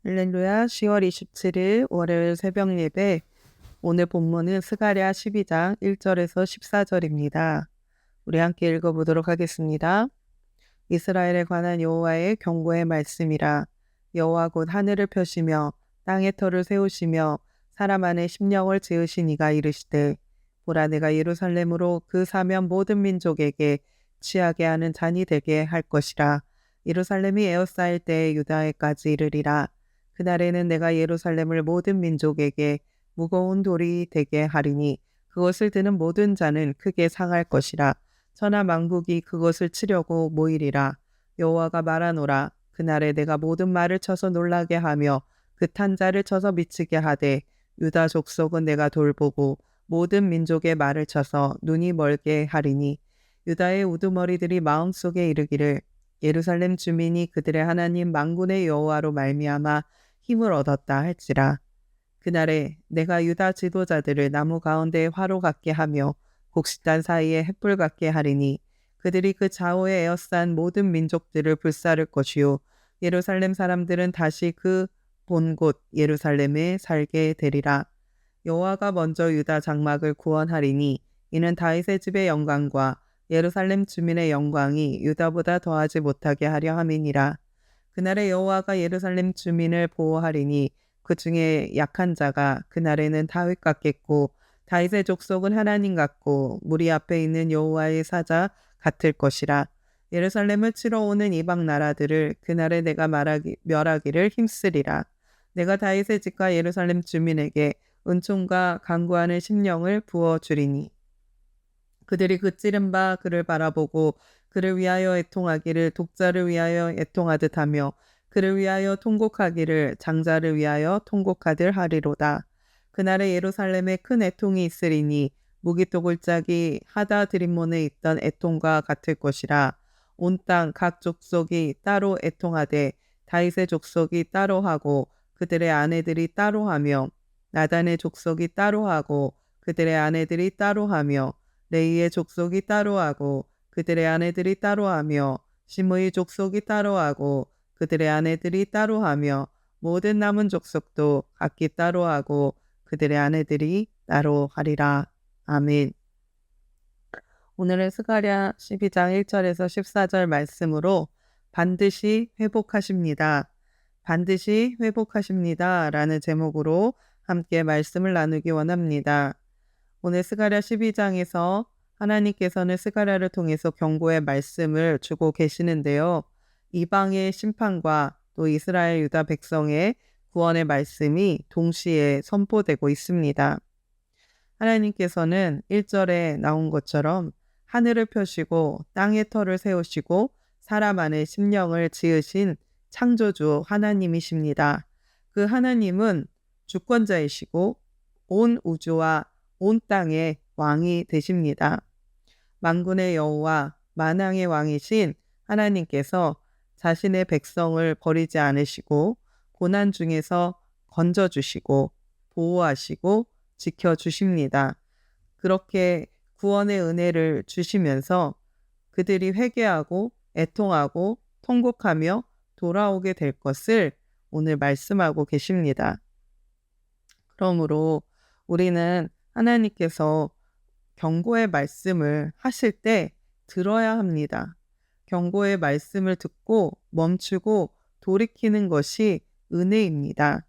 할렐루야, 10월 27일 월요일 새벽 예배. 오늘 본문은 스가랴 12장 1절에서 14절입니다. 우리 함께 읽어보도록 하겠습니다. 이스라엘에 관한 여호와의 경고의 말씀이라. 여호와 곧 하늘을 펴시며 땅의 터를 세우시며 사람 안에 심령을 지으신 이가 이르시되, 보라, 내가 예루살렘으로 그 사면 모든 민족에게 취하게 하는 잔이 되게 할 것이라. 예루살렘이 에워싸일 때에 유다에까지 이르리라. 그날에는 내가 예루살렘을 모든 민족에게 무거운 돌이 되게 하리니 그것을 드는 모든 자는 크게 상할 것이라. 천하 만국이 그것을 치려고 모이리라. 여호와가 말하노라. 그날에 내가 모든 말을 쳐서 놀라게 하며 그 탄자를 쳐서 미치게 하되, 유다 족속은 내가 돌보고 모든 민족의 말을 쳐서 눈이 멀게 하리니, 유다의 우두머리들이 마음속에 이르기를, 예루살렘 주민이 그들의 하나님 만군의 여호와로 말미암아 힘을 얻었다 할지라. 그날에 내가 유다 지도자들을 나무 가운데에 화로 같게 하며 곡식단 사이에 횃불 같게 하리니, 그들이 그 좌우에 에워싼 모든 민족들을 불사를 것이요, 예루살렘 사람들은 다시 그 본 곳 예루살렘에 살게 되리라. 여호와가 먼저 유다 장막을 구원하리니, 이는 다윗의 집의 영광과 예루살렘 주민의 영광이 유다보다 더하지 못하게 하려 함이니라. 그날에 여호와가 예루살렘 주민을 보호하리니, 그 중에 약한 자가 그날에는 다윗 같겠고, 다윗의 족속은 하나님 같고, 무리 앞에 있는 여호와의 사자 같을 것이라. 예루살렘을 치러 오는 이방 나라들을 그날에 내가 멸하기를 힘쓰리라. 내가 다윗의 집과 예루살렘 주민에게 은총과 간구하는 심령을 부어주리니, 그들이 그 찌른 바 그를 바라보고 그를 위하여 애통하기를 독자를 위하여 애통하듯 하며, 그를 위하여 통곡하기를 장자를 위하여 통곡하듯 하리로다. 그날에 예루살렘에 큰 애통이 있으리니, 무기토 골짜기 하다 드림몬에 있던 애통과 같을 것이라. 온 땅 각 족속이 따로 애통하되 다윗의 족속이 따로 하고 그들의 아내들이 따로 하며, 나단의 족속이 따로 하고 그들의 아내들이 따로 하며, 레이의 족속이 따로 하고 그들의 아내들이 따로 하며, 시므의 족속이 따로 하고 그들의 아내들이 따로 하며, 모든 남은 족속도 각기 따로 하고 그들의 아내들이 따로 하리라. 아멘. 오늘은 스가랴 12장 1절에서 14절 말씀으로 반드시 회복하십니다. 반드시 회복하십니다. 라는 제목으로 함께 말씀을 나누기 원합니다. 오늘 스가랴 12장에서 하나님께서는 스가랴를 통해서 경고의 말씀을 주고 계시는데요. 이방의 심판과 또 이스라엘 유다 백성의 구원의 말씀이 동시에 선포되고 있습니다. 하나님께서는 1절에 나온 것처럼 하늘을 펴시고 땅의 터를 세우시고 사람 안에 심령을 지으신 창조주 하나님이십니다. 그 하나님은 주권자이시고 온 우주와 온 땅의 왕이 되십니다. 만군의 여호와 만왕의 왕이신 하나님께서 자신의 백성을 버리지 않으시고 고난 중에서 건져주시고 보호하시고 지켜주십니다. 그렇게 구원의 은혜를 주시면서 그들이 회개하고 애통하고 통곡하며 돌아오게 될 것을 오늘 말씀하고 계십니다. 그러므로 우리는 하나님께서 경고의 말씀을 하실 때 들어야 합니다. 경고의 말씀을 듣고 멈추고 돌이키는 것이 은혜입니다.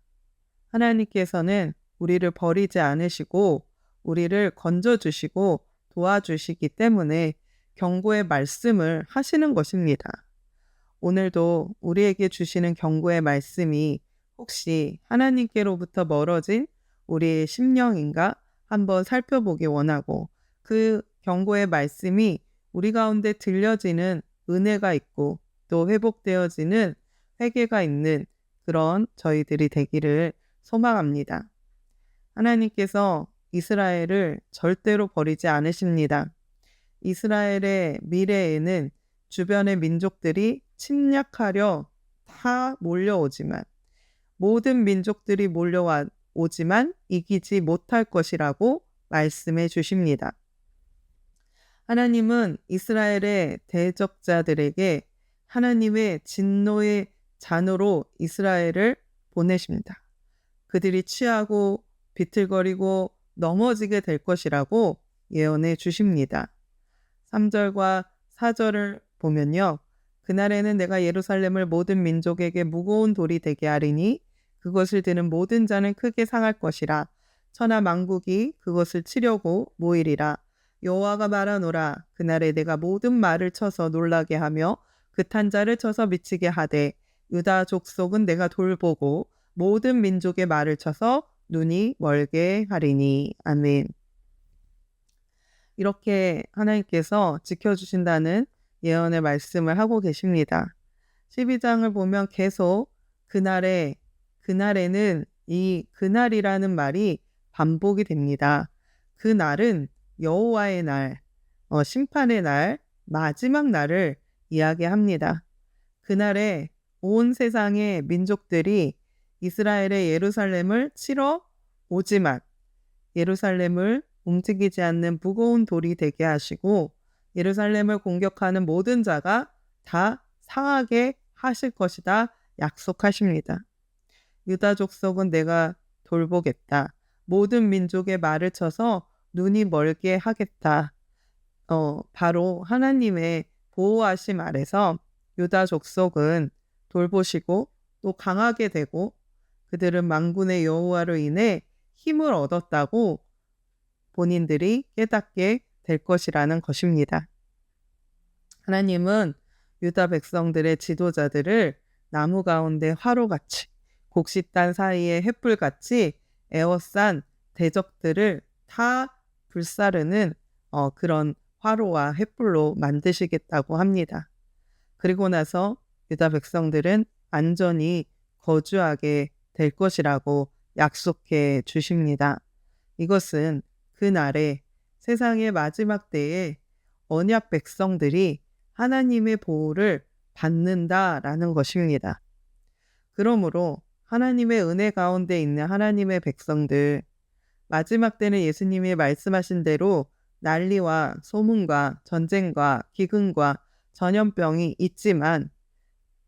하나님께서는 우리를 버리지 않으시고 우리를 건져주시고 도와주시기 때문에 경고의 말씀을 하시는 것입니다. 오늘도 우리에게 주시는 경고의 말씀이 혹시 하나님께로부터 멀어진 우리의 심령인가 한번 살펴보기 원하고, 그 경고의 말씀이 우리 가운데 들려지는 은혜가 있고 또 회복되어지는 회개가 있는 그런 저희들이 되기를 소망합니다. 하나님께서 이스라엘을 절대로 버리지 않으십니다. 이스라엘의 미래에는 주변의 민족들이 침략하려 다 몰려오지만, 모든 민족들이 몰려오지만 이기지 못할 것이라고 말씀해 주십니다. 하나님은 이스라엘의 대적자들에게 하나님의 진노의 잔으로 이스라엘을 보내십니다. 그들이 취하고 비틀거리고 넘어지게 될 것이라고 예언해 주십니다. 3절과 4절을 보면요. 그날에는 내가 예루살렘을 모든 민족에게 무거운 돌이 되게 하리니 그것을 드는 모든 자는 크게 상할 것이라. 천하 만국이 그것을 치려고 모이리라. 여호와가 말하노라. 그날에 내가 모든 말을 쳐서 놀라게 하며 그탄 자를 쳐서 미치게 하되 유다 족속은 내가 돌보고 모든 민족의 말을 쳐서 눈이 멀게 하리니. 아멘. 이렇게 하나님께서 지켜주신다는 예언의 말씀을 하고 계십니다. 12장을 보면 계속 그날에는 이 그날이라는 말이 반복이 됩니다. 그날은 여호와의 날, 심판의 날, 마지막 날을 이야기합니다. 그날에 온 세상의 민족들이 이스라엘의 예루살렘을 치러 오지만 예루살렘을 움직이지 않는 무거운 돌이 되게 하시고 예루살렘을 공격하는 모든 자가 다 상하게 하실 것이다 약속하십니다. 유다 족속은 내가 돌보겠다. 모든 민족의 말을 쳐서 눈이 멀게 하겠다. 바로 하나님의 보호하심 아래서 유다 족속은 돌보시고 또 강하게 되고 그들은 만군의 여호와로 인해 힘을 얻었다고 본인들이 깨닫게 될 것이라는 것입니다. 하나님은 유다 백성들의 지도자들을 나무 가운데 화로같이 곡식단 사이에 횃불같이 에워싼 대적들을 다 불사르는 그런 화로와 횃불로 만드시겠다고 합니다. 그리고 나서 유다 백성들은 안전히 거주하게 될 것이라고 약속해 주십니다. 이것은 그날에 세상의 마지막 때에 언약 백성들이 하나님의 보호를 받는다라는 것입니다. 그러므로 하나님의 은혜 가운데 있는 하나님의 백성들, 마지막 때는 예수님이 말씀하신 대로 난리와 소문과 전쟁과 기근과 전염병이 있지만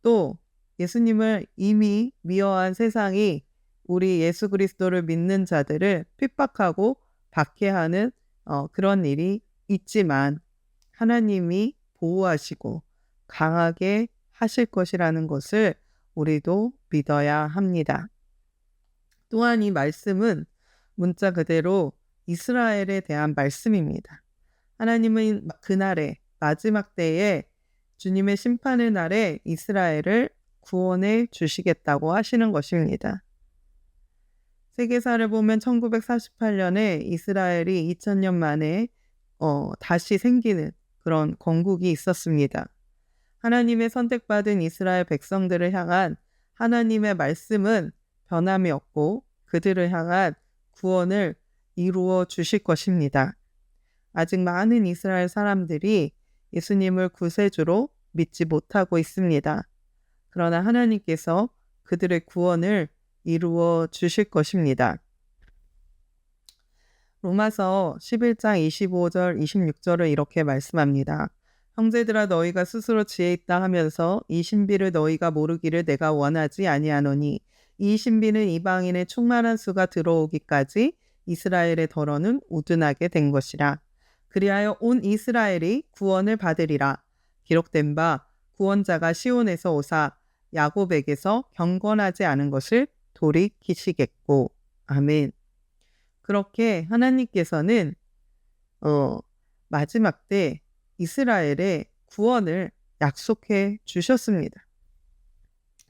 또 예수님을 이미 미워한 세상이 우리 예수 그리스도를 믿는 자들을 핍박하고 박해하는 그런 일이 있지만 하나님이 보호하시고 강하게 하실 것이라는 것을 우리도 믿어야 합니다. 또한 이 말씀은 문자 그대로 이스라엘에 대한 말씀입니다. 하나님은 그날에 마지막 때에 주님의 심판의 날에 이스라엘을 구원해 주시겠다고 하시는 것입니다. 세계사를 보면 1948년에 이스라엘이 2000년 만에 다시 생기는 그런 건국이 있었습니다. 하나님의 선택받은 이스라엘 백성들을 향한 하나님의 말씀은 변함이 없고 그들을 향한 구원을 이루어 주실 것입니다. 아직 많은 이스라엘 사람들이 예수님을 구세주로 믿지 못하고 있습니다. 그러나 하나님께서 그들의 구원을 이루어 주실 것입니다. 로마서 11장 25절 26절을 이렇게 말씀합니다. 형제들아 너희가 스스로 지혜 있다 하면서 이 신비를 너희가 모르기를 내가 원하지 아니하노니 이 신비는 이방인의 충만한 수가 들어오기까지 이스라엘의 덜어는 우둔하게 된 것이라. 그리하여 온 이스라엘이 구원을 받으리라. 기록된 바 구원자가 시온에서 오사 야곱에게서 경건하지 않은 것을 돌이키시겠고. 아멘. 그렇게 하나님께서는 마지막 때 이스라엘의 구원을 약속해 주셨습니다.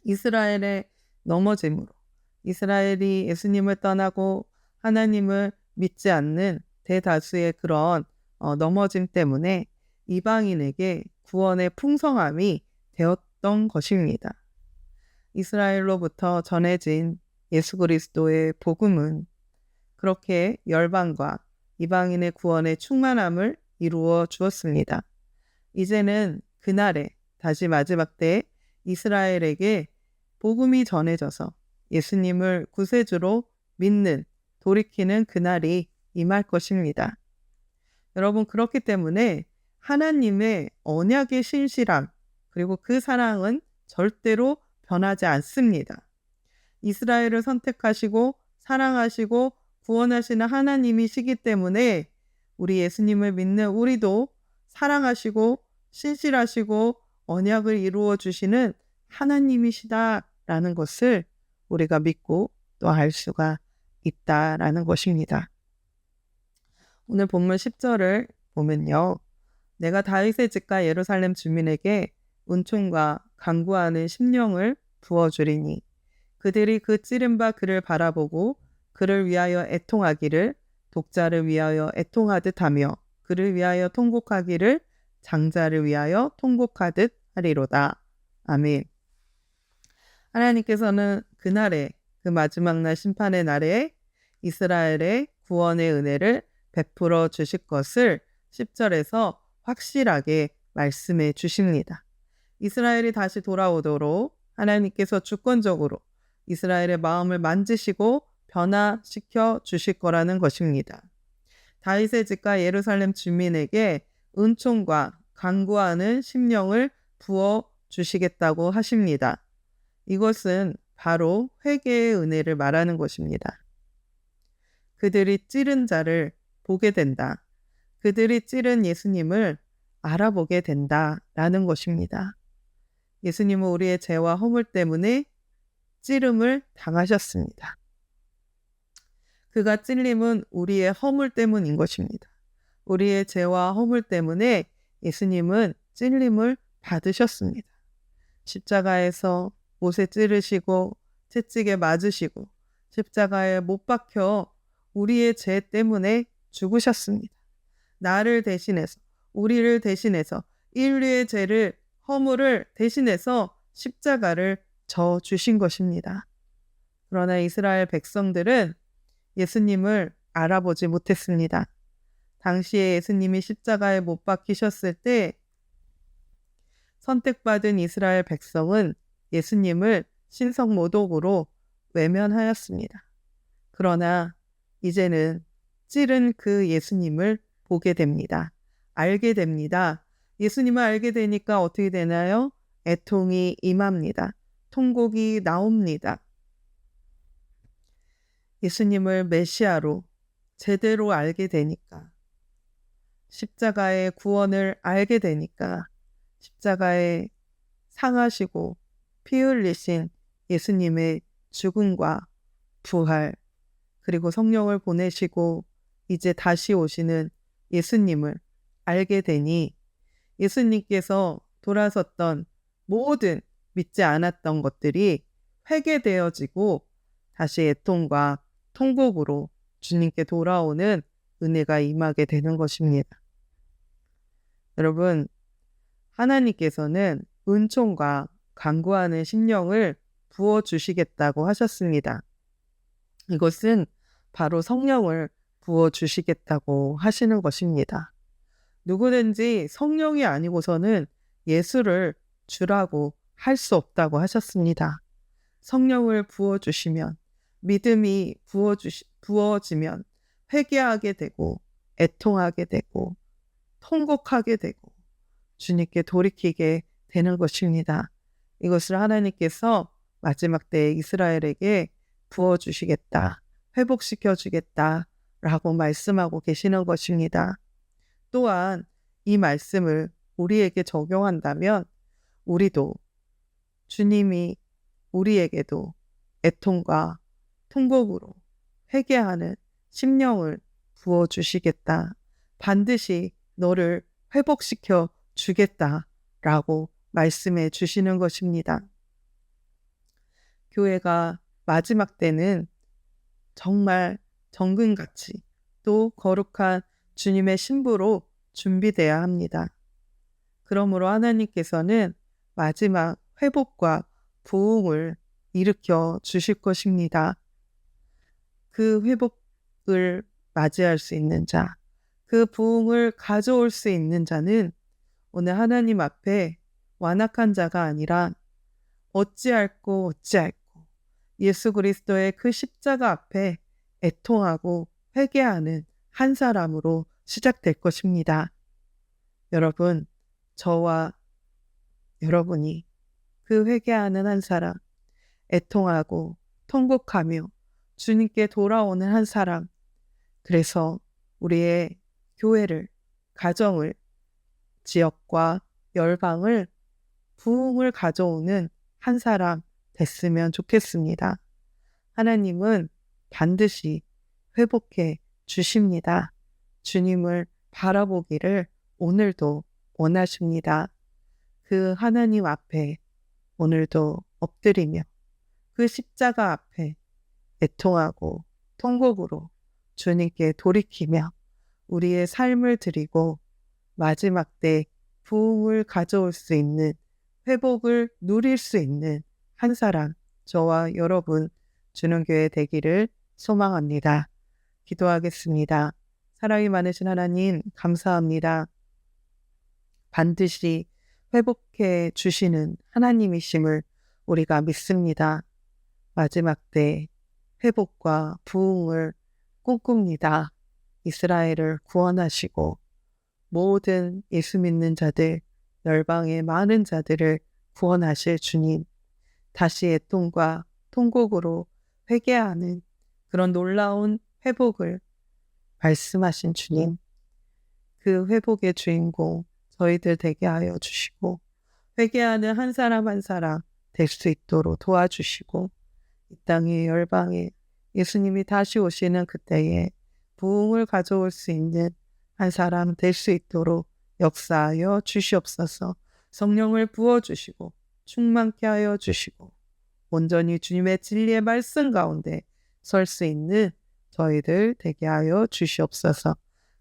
이스라엘의 넘어짐으로 이스라엘이 예수님을 떠나고 하나님을 믿지 않는 대다수의 그런 넘어짐 때문에 이방인에게 구원의 풍성함이 되었던 것입니다. 이스라엘로부터 전해진 예수 그리스도의 복음은 그렇게 열방과 이방인의 구원의 충만함을 이루어 주었습니다. 이제는 그날에 다시 마지막 때에 이스라엘에게 복음이 전해져서 예수님을 구세주로 믿는 돌이키는 그날이 임할 것입니다. 여러분 그렇기 때문에 하나님의 언약의 신실함 그리고 그 사랑은 절대로 변하지 않습니다. 이스라엘을 선택하시고 사랑하시고 구원하시는 하나님이시기 때문에 우리 예수님을 믿는 우리도 사랑하시고 신실하시고 언약을 이루어 주시는 하나님이시다라는 것을 우리가 믿고 또 알 수가 있다라는 것입니다. 오늘 본문 10절을 보면요. 내가 다윗의 집과 예루살렘 주민에게 은총과 간구하는 심령을 부어주리니 그들이 그 찌른 바 그를 바라보고 그를 위하여 애통하기를 독자를 위하여 애통하듯 하며 그를 위하여 통곡하기를 장자를 위하여 통곡하듯 하리로다. 아멘. 하나님께서는 그날에 그 마지막 날 심판의 날에 이스라엘의 구원의 은혜를 베풀어 주실 것을 10절에서 확실하게 말씀해 주십니다. 이스라엘이 다시 돌아오도록 하나님께서 주권적으로 이스라엘의 마음을 만지시고 변화시켜 주실 거라는 것입니다. 다윗의 집과 예루살렘 주민에게 은총과 간구하는 심령을 부어 주시겠다고 하십니다. 이것은 바로 회개의 은혜를 말하는 것입니다. 그들이 찌른 자를 보게 된다. 그들이 찌른 예수님을 알아보게 된다라는 것입니다. 예수님은 우리의 죄와 허물 때문에 찌름을 당하셨습니다. 그가 찔림은 우리의 허물 때문인 것입니다. 우리의 죄와 허물 때문에 예수님은 찔림을 받으셨습니다. 십자가에서 못에 찌르시고 채찍에 맞으시고 십자가에 못 박혀 우리의 죄 때문에 죽으셨습니다. 나를 대신해서 우리를 대신해서 인류의 죄를 허물을 대신해서 십자가를 져 주신 것입니다. 그러나 이스라엘 백성들은 예수님을 알아보지 못했습니다. 당시에 예수님이 십자가에 못 박히셨을 때 선택받은 이스라엘 백성은 예수님을 신성모독으로 외면하였습니다. 그러나 이제는 찌른 그 예수님을 보게 됩니다. 알게 됩니다. 예수님을 알게 되니까 어떻게 되나요? 애통이 임합니다. 통곡이 나옵니다. 예수님을 메시아로 제대로 알게 되니까, 십자가의 구원을 알게 되니까, 십자가에 상하시고 피 흘리신 예수님의 죽음과 부활, 그리고 성령을 보내시고 이제 다시 오시는 예수님을 알게 되니 예수님께서 돌아섰던 모든 믿지 않았던 것들이 회개되어지고 다시 애통과 통곡으로 주님께 돌아오는 은혜가 임하게 되는 것입니다. 여러분, 하나님께서는 은총과 간구하는 심령을 부어주시겠다고 하셨습니다. 이것은 바로 성령을 부어주시겠다고 하시는 것입니다. 누구든지 성령이 아니고서는 예수를 주라고 할 수 없다고 하셨습니다. 성령을 부어주시면, 믿음이 부어지면 회개하게 되고 애통하게 되고 통곡하게 되고 주님께 돌이키게 되는 것입니다. 이것을 하나님께서 마지막 때에 이스라엘에게 부어주시겠다, 회복시켜주겠다 라고 말씀하고 계시는 것입니다. 또한 이 말씀을 우리에게 적용한다면 우리도 주님이 우리에게도 애통과 통곡으로 회개하는 심령을 부어주시겠다. 반드시 너를 회복시켜 주겠다라고 말씀해 주시는 것입니다. 교회가 마지막 때는 정말 정금같이 또 거룩한 주님의 신부로 준비되어야 합니다. 그러므로 하나님께서는 마지막 회복과 부흥을 일으켜 주실 것입니다. 그 회복을 맞이할 수 있는 자, 그 부흥을 가져올 수 있는 자는 오늘 하나님 앞에 완악한 자가 아니라 어찌할꼬 예수 그리스도의 그 십자가 앞에 애통하고 회개하는 한 사람으로 시작될 것입니다. 여러분, 저와 여러분이 그 회개하는 한 사람, 애통하고 통곡하며 주님께 돌아오는 한 사람. 그래서 우리의 교회를, 가정을, 지역과 열방을 부흥을 가져오는 한 사람 됐으면 좋겠습니다. 하나님은 반드시 회복해 주십니다. 주님을 바라보기를 오늘도 원하십니다. 그 하나님 앞에 오늘도 엎드리며 그 십자가 앞에 애통하고 통곡으로 주님께 돌이키며 우리의 삶을 드리고 마지막 때 부흥을 가져올 수 있는, 회복을 누릴 수 있는 한 사람, 저와 여러분 주는 교회 되기를 소망합니다. 기도하겠습니다. 사랑이 많으신 하나님 감사합니다. 반드시 회복해 주시는 하나님이심을 우리가 믿습니다. 마지막 때 회복과 부흥을 꿈꿉니다. 이스라엘을 구원하시고 모든 예수 믿는 자들, 열방의 많은 자들을 구원하실 주님, 다시 애통과 통곡으로 회개하는 그런 놀라운 회복을 말씀하신 주님, 그 회복의 주인공 저희들 되게 하여 주시고 회개하는 한 사람 한 사람 될 수 있도록 도와주시고 이 땅의 열방에 예수님이 다시 오시는 그때에 부흥을 가져올 수 있는 한 사람 될 수 있도록 역사하여 주시옵소서. 성령을 부어주시고 충만케 하여 주시고 온전히 주님의 진리의 말씀 가운데 설 수 있는 저희들 되게 하여 주시옵소서.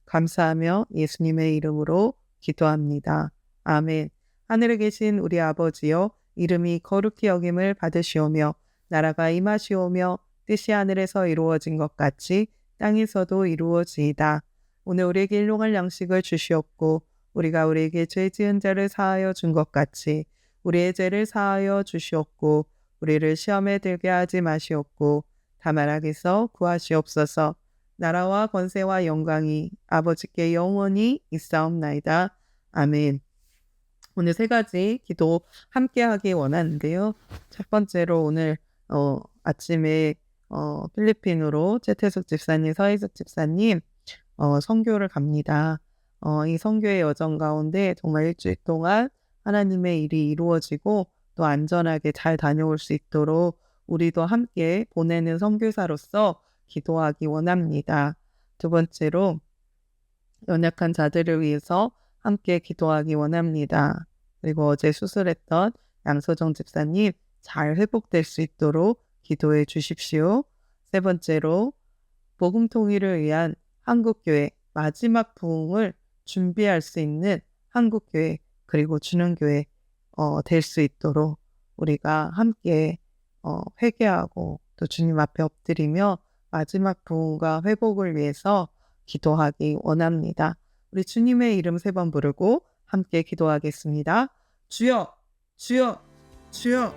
감사하며 예수님의 이름으로 기도합니다. 아멘. 하늘에 계신 우리 아버지여, 이름이 거룩히 여김을 받으시오며 나라가 임하시오며 뜻이 하늘에서 이루어진 것 같이 땅에서도 이루어지이다. 오늘 우리에게 일용할 양식을 주시옵고 우리가 우리에게 죄 지은 자를 사하여 준 것 같이 우리의 죄를 사하여 주시옵고 우리를 시험에 들게 하지 마시옵고 다만 악에서 구하시옵소서. 나라와 권세와 영광이 아버지께 영원히 있사옵나이다. 아멘. 오늘 세 가지 기도 함께 하기 원하는데요. 첫 번째로 오늘 아침에 필리핀으로 최태숙 집사님, 서희숙 집사님 선교를 갑니다. 이 선교의 여정 가운데 정말 일주일 동안 하나님의 일이 이루어지고 또 안전하게 잘 다녀올 수 있도록 우리도 함께 보내는 선교사로서 기도하기 원합니다. 두 번째로 연약한 자들을 위해서 함께 기도하기 원합니다. 그리고 어제 수술했던 양소정 집사님 잘 회복될 수 있도록 기도해 주십시오. 세 번째로 복음 통일을 위한 한국교회 마지막 부흥을 준비할 수 있는 한국교회 그리고 주는교회 될 수 있도록 우리가 함께 회개하고 또 주님 앞에 엎드리며 마지막 부흥과 회복을 위해서 기도하기 원합니다. 우리 주님의 이름 3번 부르고 함께 기도하겠습니다. 주여, 주여, 주여.